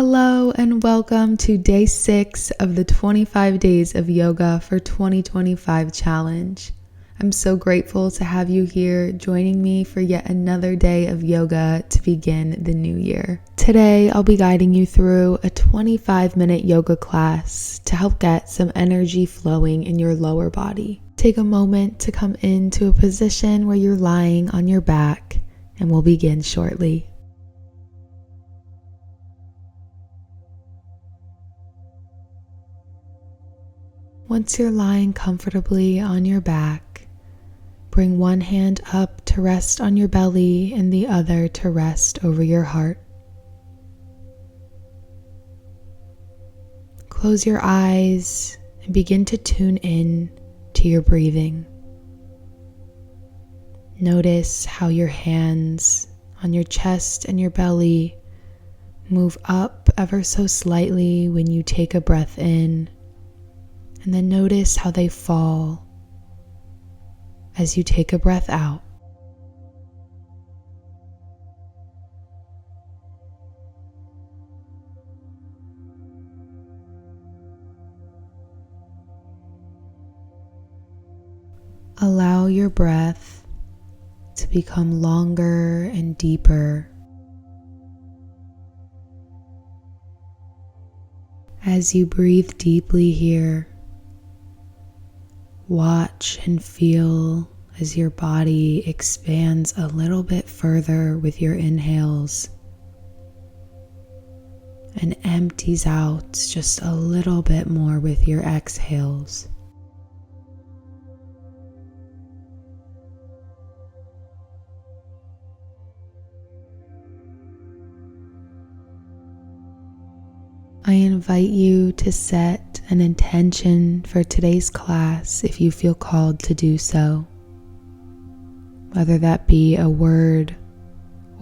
Hello and welcome to day 6 of the 25 Days of Yoga for 2025 challenge. I'm so grateful to have you here joining me for yet another day of yoga to begin the new year. Today, I'll be guiding you through a 25-minute yoga class to help get some energy flowing in your lower body. Take a moment to come into a position where you're lying on your back, and we'll begin shortly. Once you're lying comfortably on your back, bring one hand up to rest on your belly and the other to rest over your heart. Close your eyes and begin to tune in to your breathing. Notice how your hands on your chest and your belly move up ever so slightly when you take a breath in. And then notice how they fall as you take a breath out. Allow your breath to become longer and deeper as you breathe deeply here. Watch and feel as your body expands a little bit further with your inhales and empties out just a little bit more with your exhales. I invite you to set an intention for today's class if you feel called to do so, whether that be a word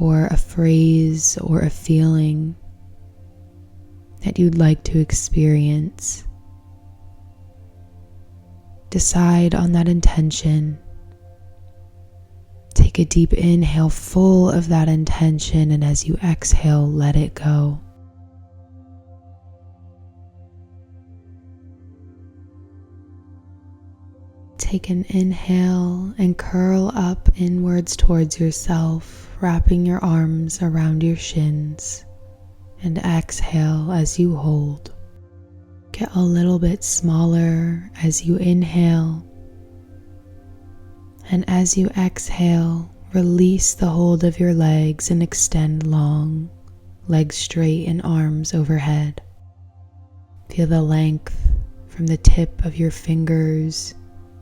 or a phrase or a feeling that you'd like to experience. Decide on that intention. Take a deep inhale full of that intention, and as you exhale, let it go. Take an inhale and curl up inwards towards yourself, wrapping your arms around your shins. And exhale as you hold. Get a little bit smaller as you inhale. And as you exhale, release the hold of your legs and extend long, legs straight and arms overhead. Feel the length from the tip of your fingers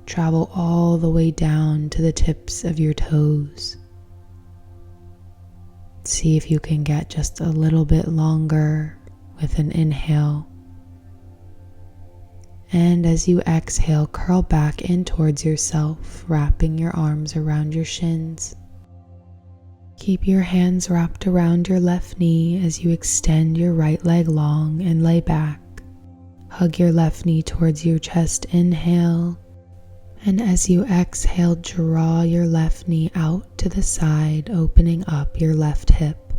travel all the way down to the tips of your toes. See if you can get just a little bit longer with an inhale. And as you exhale, curl back in towards yourself, wrapping your arms around your shins. Keep your hands wrapped around your left knee as you extend your right leg long and lay back. Hug your left knee towards your chest, inhale. And as you exhale, draw your left knee out to the side, opening up your left hip.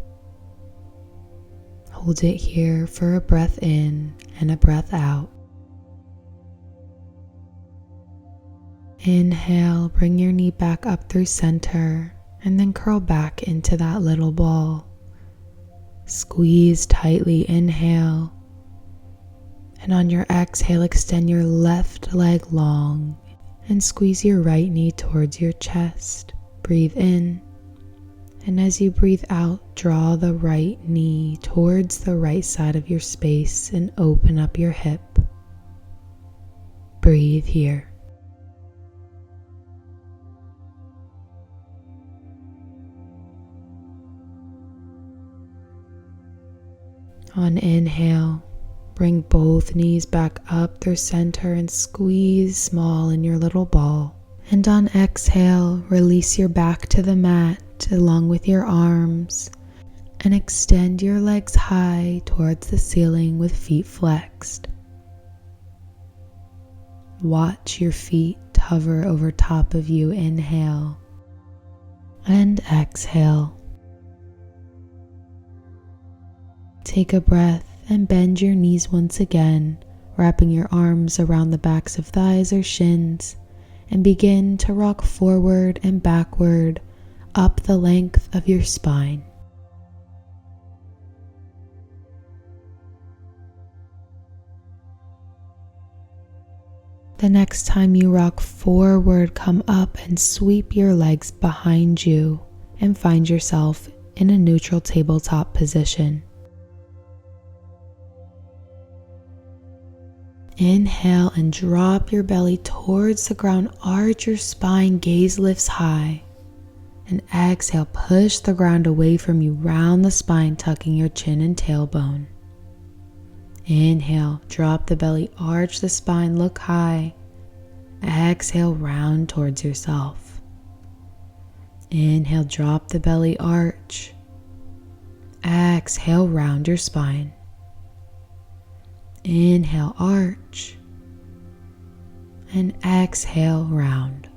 Hold it here for a breath in and a breath out. Inhale, bring your knee back up through center, and then curl back into that little ball. Squeeze tightly, inhale. And on your exhale, extend your left leg long. And squeeze your right knee towards your chest. Breathe in. And as you breathe out, draw the right knee towards the right side of your space and open up your hip. Breathe here. On inhale, bring both knees back up through center and squeeze small in your little ball. And on exhale, release your back to the mat along with your arms and extend your legs high towards the ceiling with feet flexed. Watch your feet hover over top of you. Inhale and exhale. Take a breath and bend your knees once again, wrapping your arms around the backs of thighs or shins, and begin to rock forward and backward up the length of your spine. The next time you rock forward, come up and sweep your legs behind you and find yourself in a neutral tabletop position. Inhale and drop your belly towards the ground, arch your spine, gaze lifts high. And exhale, push the ground away from you, round the spine, tucking your chin and tailbone. Inhale, drop the belly, arch the spine, look high. Exhale, round towards yourself. Inhale, drop the belly, arch. Exhale, round your spine. Inhale, arch. And exhale, round.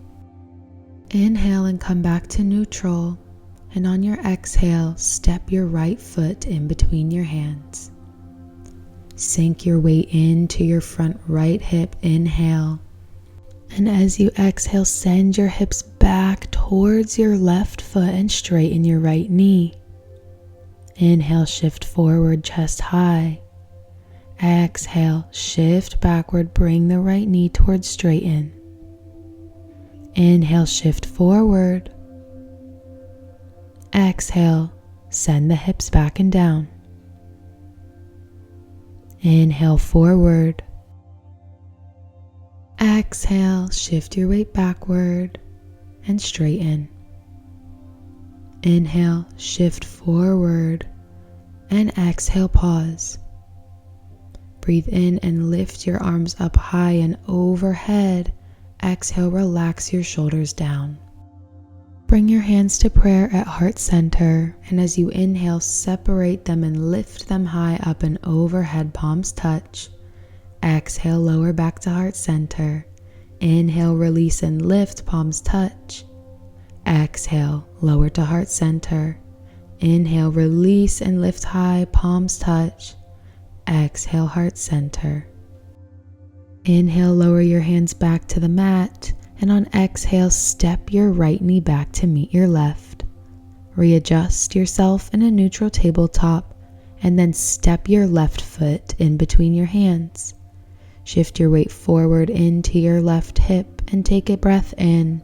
Inhale and come back to neutral. And on your exhale, step your right foot in between your hands. Sink your weight into your front right hip, inhale. And as you exhale, send your hips back towards your left foot and straighten your right knee. Inhale, shift forward, chest high. Exhale, shift backward, bring the right knee towards straighten. Inhale, shift forward. Exhale, send the hips back and down. Inhale, forward. Exhale, shift your weight backward and straighten. Inhale, shift forward, and exhale, pause. Breathe in and lift your arms up high and overhead. Exhale, relax your shoulders down. Bring your hands to prayer at heart center, and as you inhale, separate them and lift them high up and overhead, palms touch. Exhale, lower back to heart center. Inhale, release and lift, palms touch. Exhale, lower to heart center. Inhale, release and lift high, palms touch. Exhale, heart center. Inhale, lower your hands back to the mat, and on exhale, step your right knee back to meet your left. Readjust yourself in a neutral tabletop, and then step your left foot in between your hands. Shift your weight forward into your left hip and take a breath in.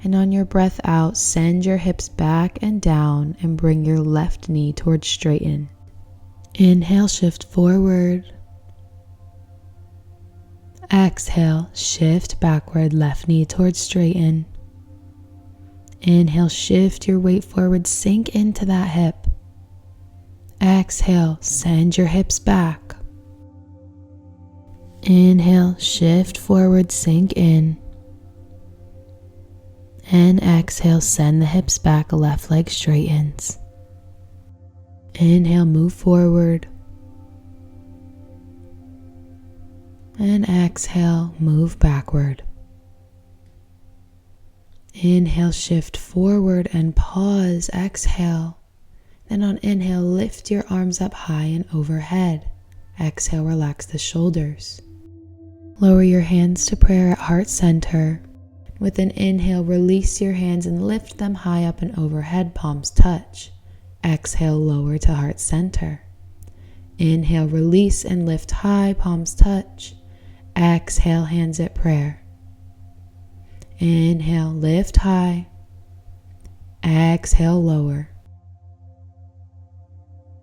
And on your breath out, send your hips back and down and bring your left knee towards straighten. Inhale, shift forward. Exhale, shift backward, left knee towards straighten. Inhale, shift your weight forward, sink into that hip. Exhale, send your hips back. Inhale, shift forward, sink in. And exhale, send the hips back, left leg straightens. Inhale, move forward. And exhale, move backward. Inhale, shift forward and pause, exhale. Then on inhale, lift your arms up high and overhead. Exhale, relax the shoulders. Lower your hands to prayer at heart center. With an inhale, release your hands and lift them high up and overhead, palms touch. Exhale, lower to heart center. Inhale, release and lift high, palms touch. Exhale, hands at prayer. Inhale, lift high. Exhale, lower.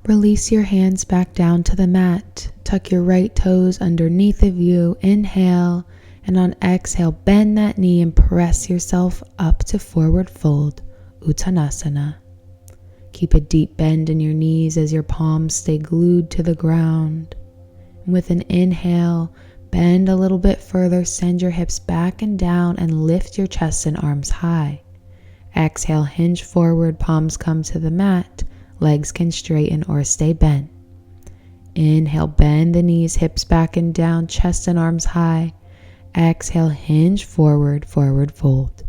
Release your hands back down to the mat. Tuck your right toes underneath of you. Inhale, and on exhale, bend that knee and press yourself up to forward fold, Uttanasana. Keep a deep bend in your knees as your palms stay glued to the ground. And with an inhale, bend a little bit further, send your hips back and down and lift your chest and arms high. Exhale, hinge forward, palms come to the mat, legs can straighten or stay bent. Inhale, bend the knees, hips back and down, chest and arms high. Exhale, hinge forward, forward fold.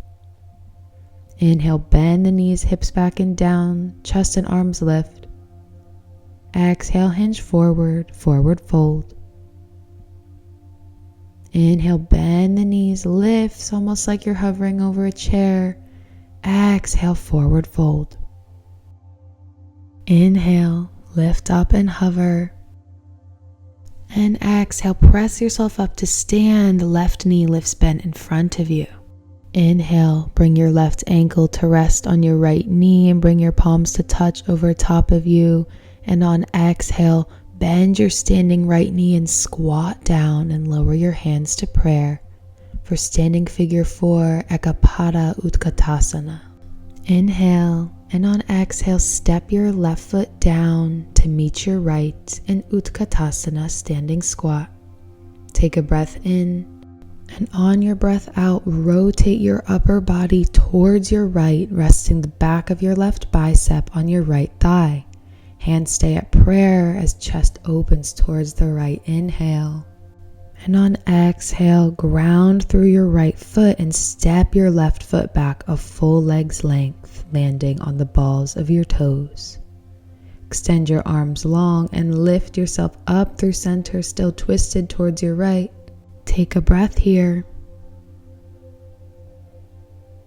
Inhale, bend the knees, hips back and down, chest and arms lift. exhale, hinge forward, forward fold. Inhale, bend the knees, lifts almost like you're hovering over a chair. Exhale, forward fold. Inhale, lift up and hover. And exhale, press yourself up to stand. The left knee lifts bent in front of you. Inhale, bring your left ankle to rest on your right knee and bring your palms to touch over top of you. And on exhale, bend your standing right knee and squat down and lower your hands to prayer for standing figure 4, Ekapada Utkatasana. Inhale, and on exhale, step your left foot down to meet your right in Utkatasana, standing squat. Take a breath in, and on your breath out, rotate your upper body towards your right, resting the back of your left bicep on your right thigh. Hands stay at prayer as chest opens towards the right. Inhale. And on exhale, ground through your right foot and step your left foot back a full leg's length, landing on the balls of your toes. Extend your arms long and lift yourself up through center, still twisted towards your right. Take a breath here.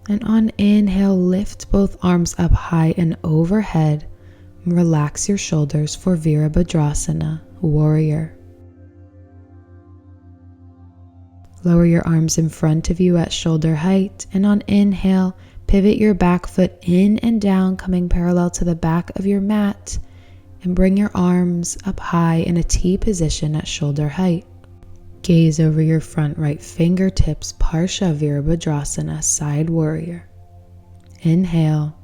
And on inhale, lift both arms up high and overhead. Relax your shoulders for Virabhadrasana, warrior. Lower your arms in front of you at shoulder height, and on inhale, pivot your back foot in and down, coming parallel to the back of your mat, and bring your arms up high in a T position at shoulder height. Gaze over your front right fingertips, Parsha Virabhadrasana, side warrior. Inhale,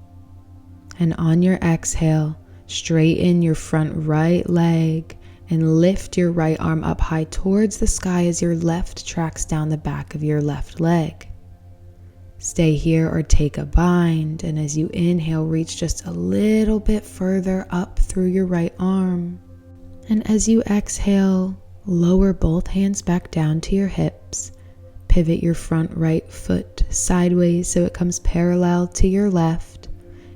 and on your exhale, straighten your front right leg and lift your right arm up high towards the sky as your left tracks down the back of your left leg. Stay here or take a bind, and as you inhale, reach just a little bit further up through your right arm. And as you exhale, lower both hands back down to your hips. Pivot your front right foot sideways so it comes parallel to your left,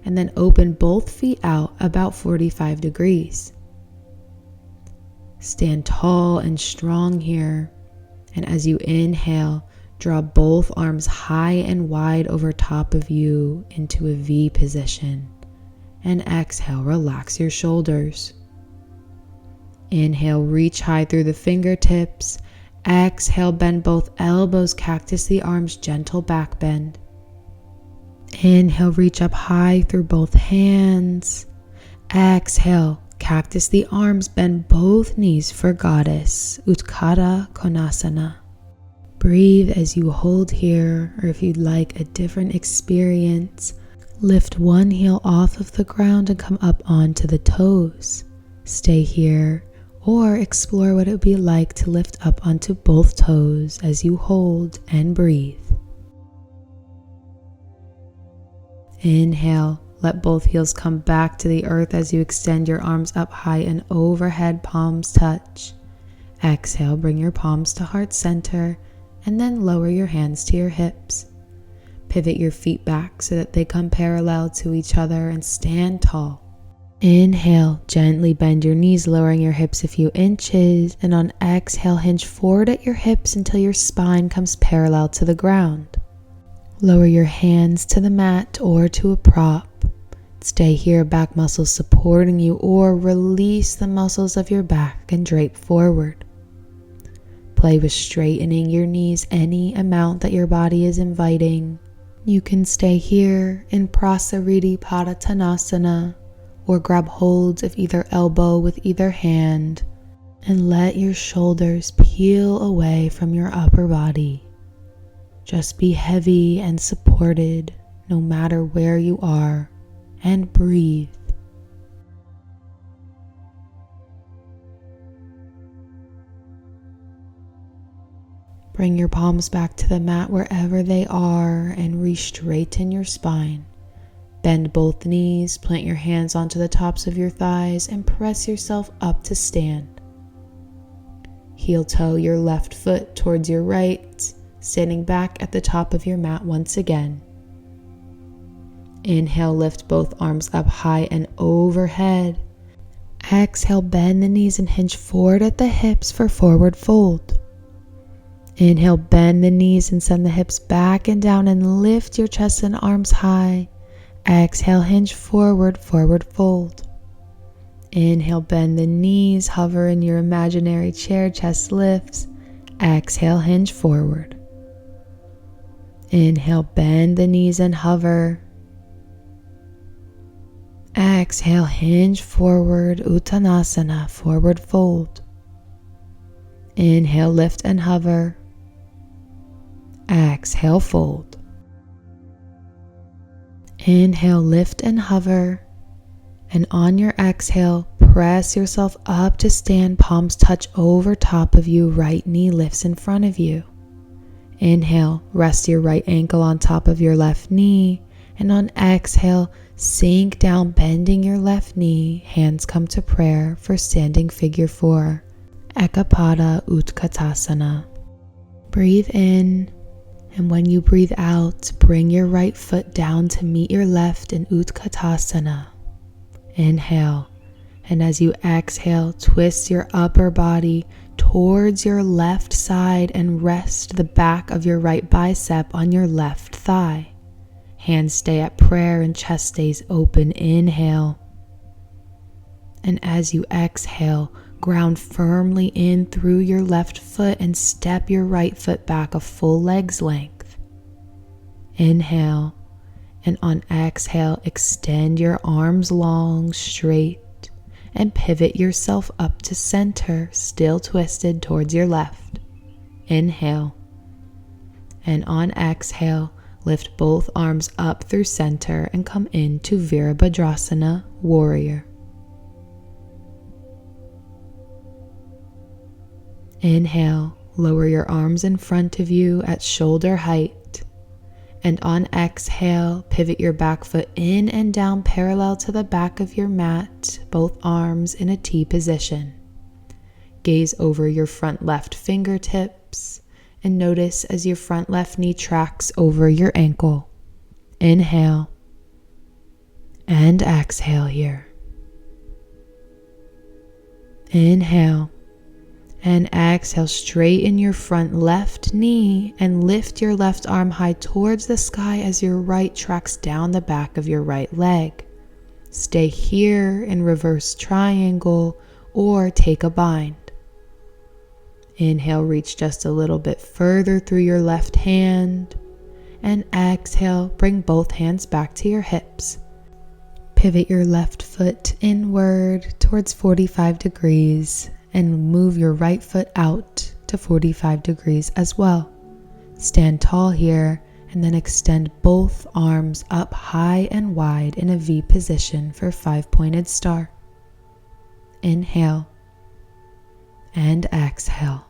and then open both feet out about 45 degrees. Stand tall and strong here, and as you inhale, draw both arms high and wide over top of you into a V position, and exhale, relax your shoulders. Inhale, reach high through the fingertips. Exhale, bend both elbows, cactus the arms, gentle back bend. Inhale, reach up high through both hands. Exhale, cactus the arms, bend both knees for goddess, Utkatta Konasana. Breathe as you hold here, or if you'd like a different experience, lift one heel off of the ground and come up onto the toes. Stay here, or explore what it would be like to lift up onto both toes as you hold and breathe. Inhale, let both heels come back to the earth as you extend your arms up high and overhead, palms touch. Exhale, bring your palms to heart center and then lower your hands to your hips. Pivot your feet back so that they come parallel to each other and stand tall. Inhale, gently bend your knees, lowering your hips a few inches, and on exhale, hinge forward at your hips until your spine comes parallel to the ground. Lower your hands to the mat or to a prop. Stay here, back muscles supporting you, or release the muscles of your back and drape forward. Play with straightening your knees any amount that your body is inviting. You can stay here in Prasariti Padottanasana, or grab holds of either elbow with either hand and let your shoulders peel away from your upper body. Just be heavy and supported no matter where you are, and breathe. Bring your palms back to the mat wherever they are and re-straighten your spine. Bend both knees, plant your hands onto the tops of your thighs, and press yourself up to stand. Heel toe your left foot towards your right, standing back at the top of your mat once again. Inhale, lift both arms up high and overhead. Exhale, bend the knees and hinge forward at the hips for forward fold. Inhale, bend the knees and send the hips back and down and lift your chest and arms high. Exhale, hinge forward, forward fold. Inhale, bend the knees, hover in your imaginary chair, chest lifts. Exhale, hinge forward. Inhale, bend the knees and hover. Exhale, hinge forward, Uttanasana, forward fold. Inhale, lift and hover. Exhale, fold. Inhale, lift and hover. And on your exhale, press yourself up to stand, palms touch over top of you, right knee lifts in front of you. Inhale, rest your right ankle on top of your left knee. And on exhale, sink down, bending your left knee. Hands come to prayer for standing figure 4, Ekapada Utkatasana. Breathe in, and when you breathe out, bring your right foot down to meet your left in Utkatasana. Inhale, and as you exhale, twist your upper body towards your left side and rest the back of your right bicep on your left thigh. Hands stay at prayer and chest stays open. Inhale. And as you exhale, ground firmly in through your left foot and step your right foot back a full leg's length. Inhale. And on exhale, extend your arms long, straight, and pivot yourself up to center, still twisted towards your left. Inhale. And on exhale, lift both arms up through center and come into Virabhadrasana, warrior. Inhale, lower your arms in front of you at shoulder height. And on exhale, pivot your back foot in and down parallel to the back of your mat, both arms in a T position. Gaze over your front left fingertips and notice as your front left knee tracks over your ankle. Inhale and exhale here. Inhale. And exhale, straighten your front left knee and lift your left arm high towards the sky as your right tracks down the back of your right leg. Stay here in reverse triangle or take a bind. Inhale, reach just a little bit further through your left hand. And exhale, bring both hands back to your hips. Pivot your left foot inward towards 45 degrees. And move your right foot out to 45 degrees as well. Stand tall here and then extend both arms up high and wide in a V position for 5-pointed star. Inhale and exhale.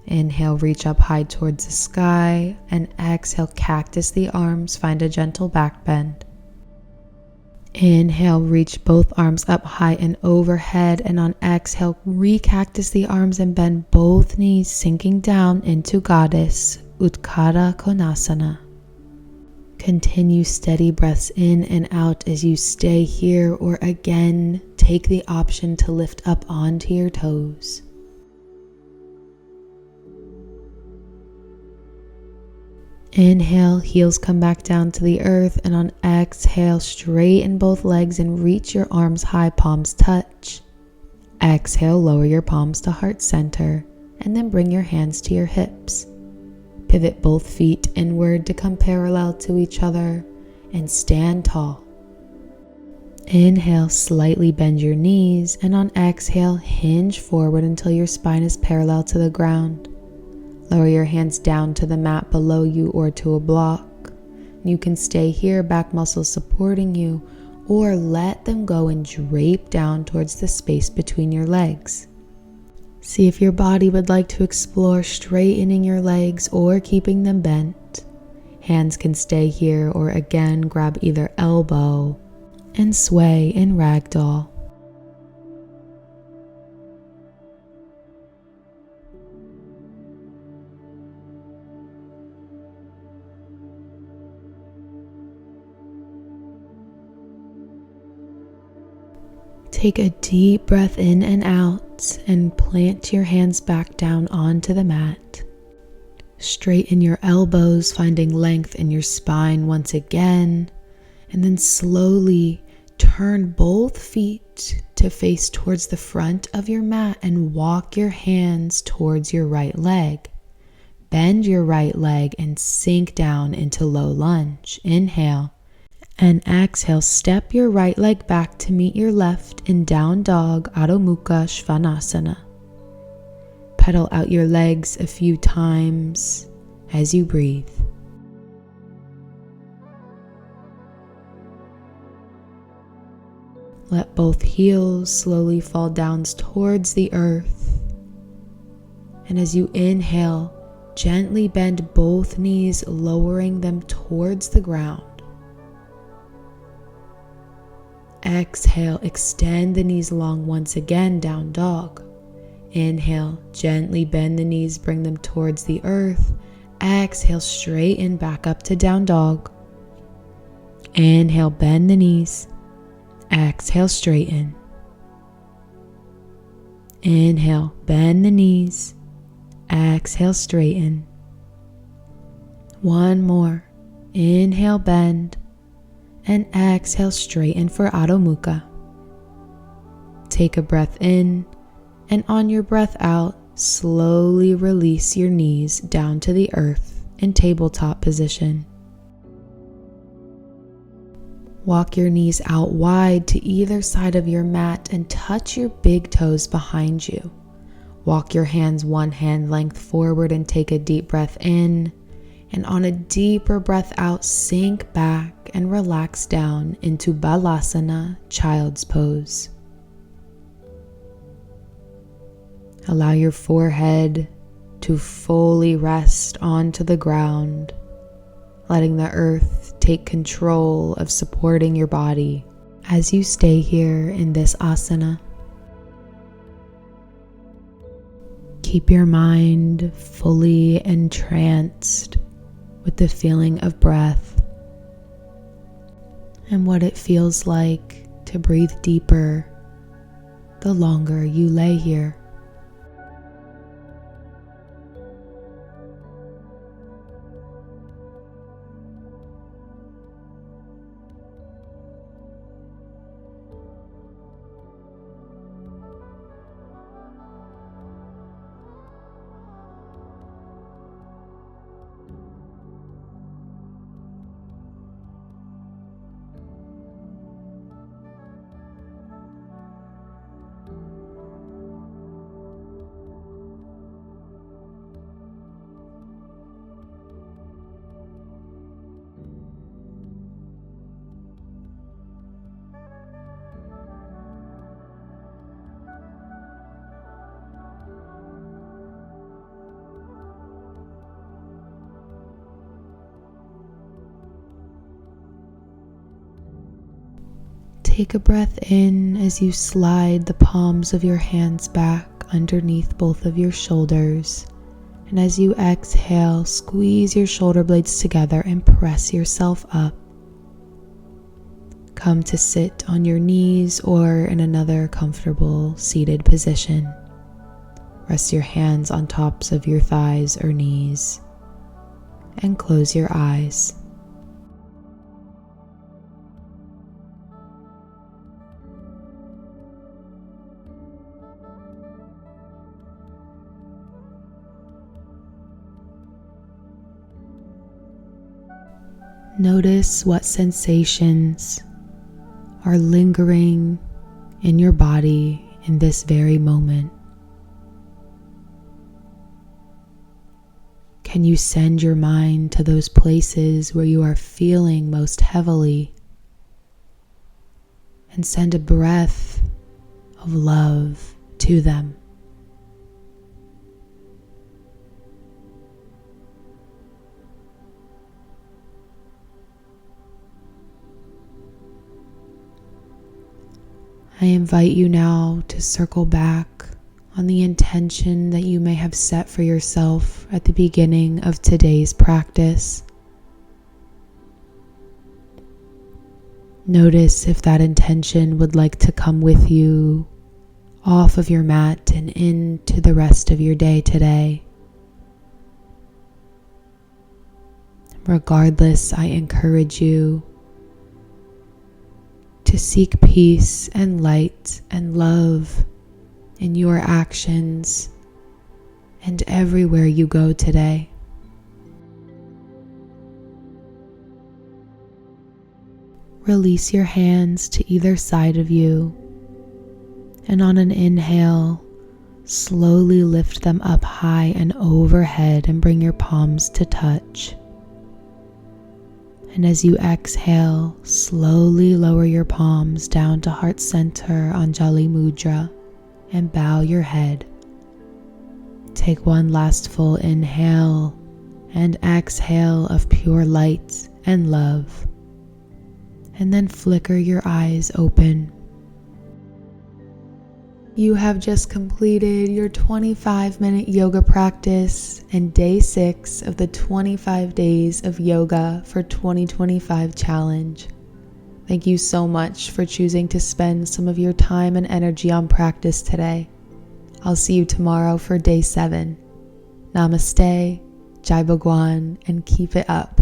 Inhale, reach up high towards the sky, and exhale, cactus the arms, find a gentle back bend. Inhale, reach both arms up high and overhead, and on exhale, re-cactus the arms and bend both knees, sinking down into Goddess, Utthara Konasana. Continue steady breaths in and out as you stay here, or again, take the option to lift up onto your toes. Inhale, heels come back down to the earth, and on exhale, straighten both legs and reach your arms high, palms touch. Exhale, lower your palms to heart center, and then bring your hands to your hips. Pivot both feet inward to come parallel to each other, and stand tall. Inhale, slightly bend your knees, and on exhale, hinge forward until your spine is parallel to the ground. Lower your hands down to the mat below you or to a block. You can stay here, back muscles supporting you, or let them go and drape down towards the space between your legs. See if your body would like to explore straightening your legs or keeping them bent. Hands can stay here, or again grab either elbow and sway in ragdoll. Take a deep breath in and out and plant your hands back down onto the mat. Straighten your elbows, finding length in your spine once again, and then slowly turn both feet to face towards the front of your mat and walk your hands towards your right leg. Bend your right leg and sink down into low lunge. Inhale. And exhale, step your right leg back to meet your left in down dog, Adho Mukha Svanasana. Pedal out your legs a few times as you breathe. Let both heels slowly fall down towards the earth. And as you inhale, gently bend both knees, lowering them towards the ground. Exhale, extend the knees long once again, down dog. Inhale, gently bend the knees, bring them towards the earth. Exhale, straighten back up to down dog. Inhale, bend the knees. Exhale, straighten. Inhale, bend the knees. Exhale, straighten. One more. Inhale, bend. And exhale, straighten for Adho Mukha. Take a breath in, and on your breath out, slowly release your knees down to the earth in tabletop position. Walk your knees out wide to either side of your mat and touch your big toes behind you. Walk your hands one hand length forward and take a deep breath in. And on a deeper breath out, sink back and relax down into Balasana, child's pose. Allow your forehead to fully rest onto the ground, letting the earth take control of supporting your body as you stay here in this asana. Keep your mind fully entranced with the feeling of breath and what it feels like to breathe deeper the longer you lay here. Take a breath in as you slide the palms of your hands back underneath both of your shoulders. And as you exhale, squeeze your shoulder blades together and press yourself up. Come to sit on your knees or in another comfortable seated position. Rest your hands on tops of your thighs or knees and close your eyes. Notice what sensations are lingering in your body in this very moment. Can you send your mind to those places where you are feeling most heavily and send a breath of love to them? I invite you now to circle back on the intention that you may have set for yourself at the beginning of today's practice. Notice if that intention would like to come with you off of your mat and into the rest of your day today. Regardless, I encourage you to seek peace and light and love in your actions and everywhere you go today. Release your hands to either side of you, and on an inhale, slowly lift them up high and overhead and bring your palms to touch. And as you exhale, slowly lower your palms down to heart center, Anjali Mudra, and bow your head. Take one last full inhale and exhale of pure light and love. And then flicker your eyes open. You have just completed your 25-minute yoga practice and day 6 of the 25 days of yoga for 2025 challenge. Thank you so much for choosing to spend some of your time and energy on practice today. I'll see you tomorrow for day 7. Namaste, Jai Bhagwan, and keep it up.